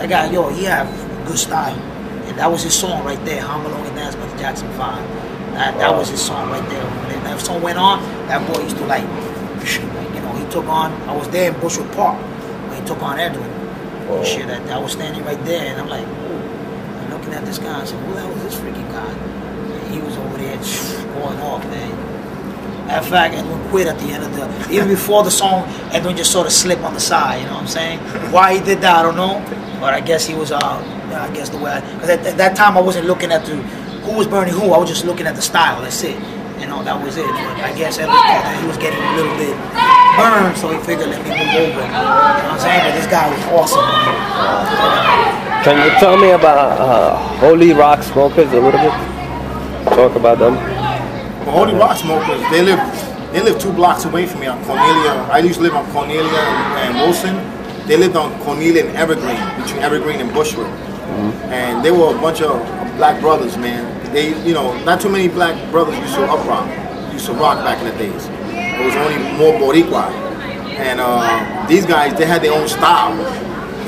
that guy, yo, he had good style. And that was his song right there, Home Alone and Dance by the Jackson 5. That was his song right there. When that song went on, that boy used to like, you know, he took on, I was there in Bushwick Park when he took on Edwin. And shit, I was standing right there and I'm like, ooh, I'm looking at this guy and said, who the hell is this freaking guy? And he was over there going off, man. Matter of fact, Edwin quit at the end of the, even before the song, Edwin just sort of slipped on the side, you know what I'm saying? Why he did that, I don't know. But I guess he was, I guess the way, because at that time I wasn't looking at who was burning who, I was just looking at the style, that's it. You know, that was it. But I guess Edwin thought that he was getting a little bit burned, so he figured, let me move over. You know what I'm saying? But this guy was awesome. Can you tell me about Holy Rock Smokers a little bit? Talk about them. Well, Holy Rock Smokers, they live 2 blocks away from me on Cornelia. I used to live on Cornelia and Wilson. They lived on Cornelia and Evergreen, between Evergreen and Bushwick. And they were a bunch of black brothers, man. They, you know, not too many black brothers used to rock back in the days. It was only more Boricua. And these guys, they had their own style.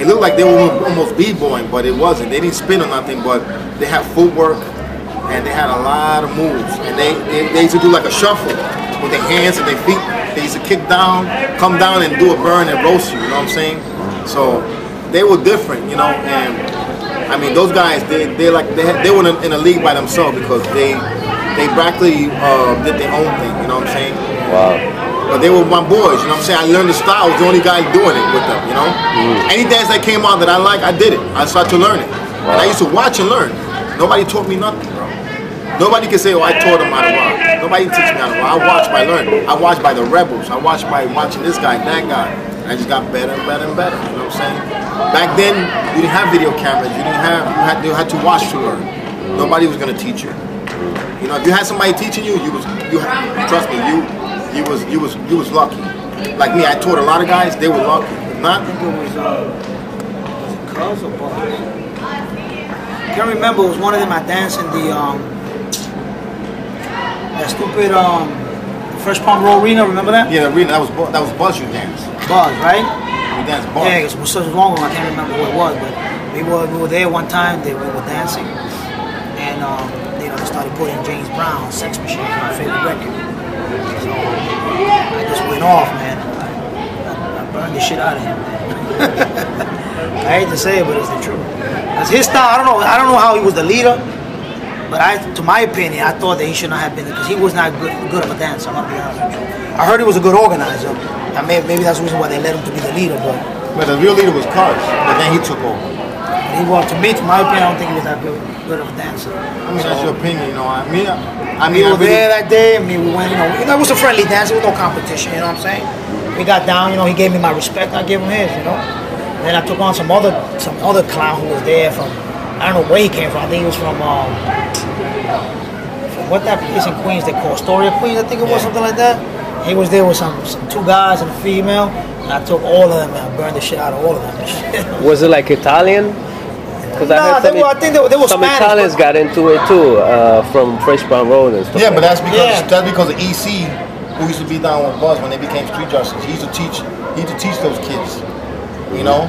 It looked like they were almost b-boying, but it wasn't. They didn't spin or nothing, but they had footwork and they had a lot of moves. And they used to do like a shuffle with their hands and their feet. They used to kick down, come down and do a burn and roast you, you know what I'm saying? So they were different, you know, and I mean, those guys, they were in a league by themselves because they practically did their own thing, you know what I'm saying? Wow. But they were my boys, you know what I'm saying? I learned the style, I was the only guy doing it with them, you know? Any dance that came out that I liked, I did it. I started to learn it. Wow. And I used to watch and learn. Nobody taught me nothing, bro. Nobody can say, oh, I taught them how to rock. Nobody teach me how to rock. I watch by learning. I watch by the rebels. I watch by watching this guy, that guy. And I just got better and better and better, you know what I'm saying? Back then, you didn't have video cameras. You had to watch to learn. Nobody was gonna teach you. You know, if you had somebody teaching you, trust me, you was lucky. Like me, I taught a lot of guys. They were lucky. If not, I think it was it Cuz or Buzz? I can't remember. It was one of them. I danced in the that stupid Fresh Palm Row Arena. Remember that? Yeah, the arena. That was Buzz. You danced. Buzz, right? We danced Buzz. Yeah, it was so long ago. I can't remember what it was, but we were there one time. We were dancing, and you know, they started putting James Brown, Sex Machine, my favorite record. So I just went off, man. I burned the shit out of him, man. I hate to say it, but it's the truth. Cause his style, I don't know how he was the leader, but to my opinion, I thought that he should not have been there because he was not good of a dancer. I'm gonna be honest with you. I heard he was a good organizer. Maybe that's the reason why they let him to be the leader, but the real leader was Cuz, but then he took over. To my opinion, I don't think he was that good of a dancer. I mean, that's your opinion, you know. I mean, we were there that day. I mean, we went, you know, it was a friendly dance. There was no competition, you know what I'm saying? We got down, you know, he gave me my respect, I gave him his, you know. And then I took on some other clown who was there from, I don't know where he came from. I think he was from what that place in Queens they call Astoria, Queens, I think it was, something like that. He was there with some 2 guys and a female. And I took all of them and I burned the shit out of all of them. Was it like Italian? Because I think there was some Spanish, Italians got into it too, from Fresh Palm Road and stuff. Yeah, but that's because of EC, who used to be down with Buzz when they became street justice. He used to teach those kids. You know,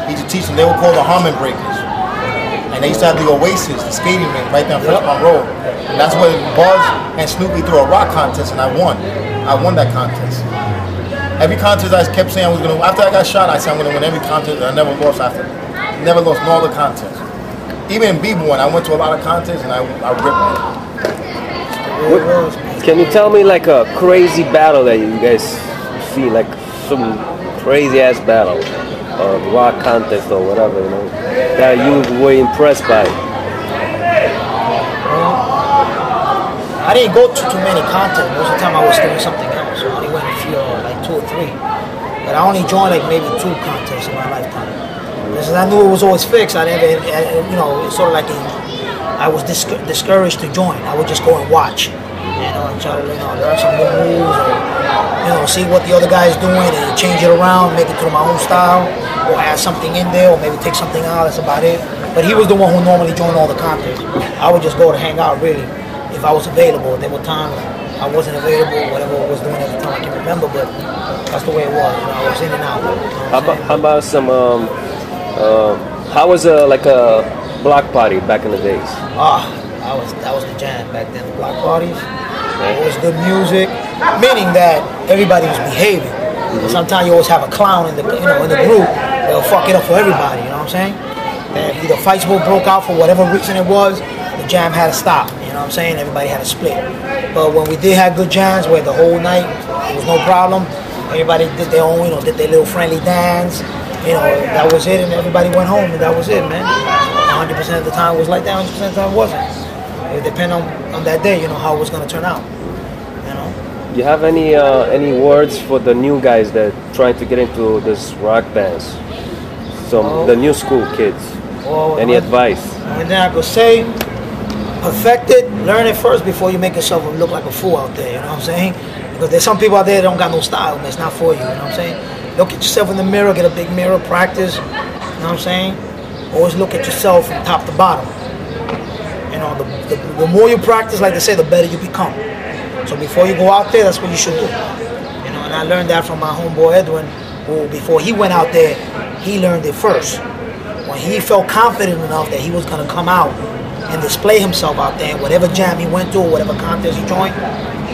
he used to teach them. They were called the Harmon Breakers, and they used to have the Oasis, the skating rink right there on Fresh Palm Road. And that's where Buzz and Snoopy threw a rock contest, and I won. I won that contest. Every contest I kept saying I was gonna. After I got shot, I said I'm gonna win every contest, and I never lost after. Never lost no other contest. Even in B-Boy, I went to a lot of contests and I ripped it. Can you tell me like a crazy battle that you guys see, like some crazy ass battle, or rock contest or whatever, you know, that you were impressed by? I didn't go to too many contests. Most of the time I was doing something else. So I only went a few, like 2 or 3. But I only joined like maybe 2 contests in my lifetime. Because I knew it was always fixed. I you know, it's sort of like I was discouraged to join. I would just go and watch, you know, and try to, you know, learn some new moves, or, you know, see what the other guy is doing and change it around, make it to my own style, or add something in there, or maybe take something out. That's about it. But he was the one who normally joined all the contests. I would just go to hang out, really, if I was available. There were times I wasn't available, whatever I was doing at the time, I can't remember, but that's the way it was. You know, I was in and out. How about some How was like a block party back in the days? That was the jam back then. The block parties. It was good music, meaning that everybody was behaving. Sometimes you always have a clown in the group that'll fuck it up for everybody. You know what I'm saying? And either fights broke out for whatever reason it was, the jam had to stop. You know what I'm saying? Everybody had to split. But when we did have good jams, where the whole night there was no problem, everybody did their own, did their little friendly dance. That was it, and everybody went home, and that was it, man. 100% of the time it was like that. 100% of the time it wasn't. It depended on that day, how it was going to turn out. Do you have any words for the new guys that trying to get into this rock bands? The new school kids. Any advice? And then I could say, perfect it, learn it first before you make yourself look like a fool out there. You know what I'm saying? Because there's some people out there that don't got no style, man. It's not for you. You know what I'm saying? Look at yourself in the mirror, get a big mirror, practice. You know what I'm saying? Always look at yourself from top to bottom. The more you practice, like they say, the better you become. So before you go out there, that's what you should do. And I learned that from my homeboy Edwin, who before he went out there, he learned it first. When he felt confident enough that he was going to come out and display himself out there, whatever jam he went to, or whatever contest he joined,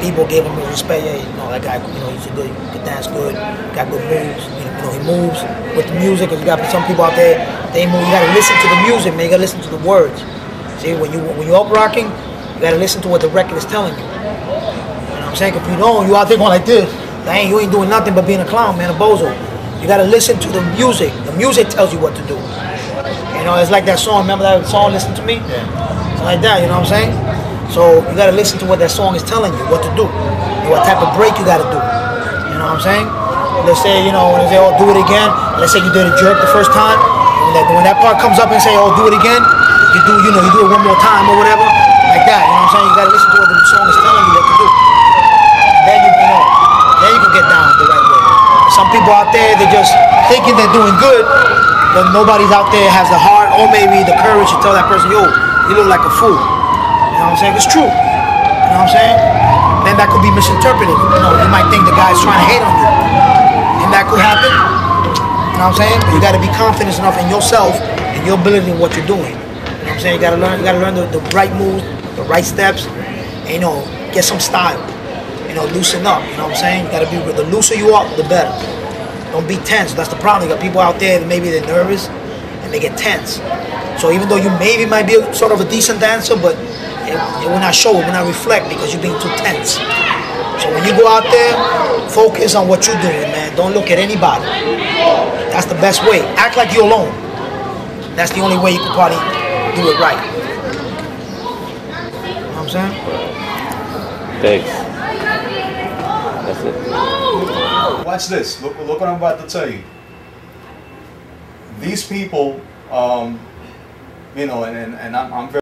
people gave him respect. Yeah, that guy, he's a good, he can dance good, got good moves. He moves with the music. Cause you got some people out there, they move. You got to listen to the music, man. You got to listen to the words. See, when you up rocking, you got to listen to what the record is telling you. I'm saying, if you don't, you out there going like this. You ain't doing nothing but being a clown, man, a bozo. You gotta listen to the music. The music tells you what to do. It's like that song. Remember that song, Listen to Me? Yeah. It's like that, you know what I'm saying? So you gotta listen to what that song is telling you, what to do. What type of break you gotta do. You know what I'm saying? Let's say, when they say, oh, do it again. Let's say you did a jerk the first time. When that part comes up and say, oh, do it again, you do it one more time or whatever. Like that, you know what I'm saying? You gotta listen to what the song is telling you what to do. Then you can get down the right way. Some people out there, they're just thinking they're doing good, but nobody's out there has the heart or maybe the courage to tell that person, yo, you look like a fool. You know what I'm saying? It's true. You know what I'm saying? Then that could be misinterpreted. You might think the guy's trying to hate on you. And that could happen. You know what I'm saying? But you got to be confident enough in yourself and your ability in what you're doing. You know what I'm saying? You got to learn the right moves, the right steps, and get some style. Loosen up, you know what I'm saying? You gotta be, the looser you are, the better. Don't be tense, that's the problem. You got people out there that maybe they're nervous and they get tense. So even though you maybe might be sort of a decent dancer, but it will not show, it will not reflect because you're being too tense. So when you go out there, focus on what you're doing, man. Don't look at anybody. That's the best way. Act like you're alone. That's the only way you can probably do it right. You know what I'm saying? Thanks. That's it. Watch this. Look what I'm about to tell you. These people, and I'm very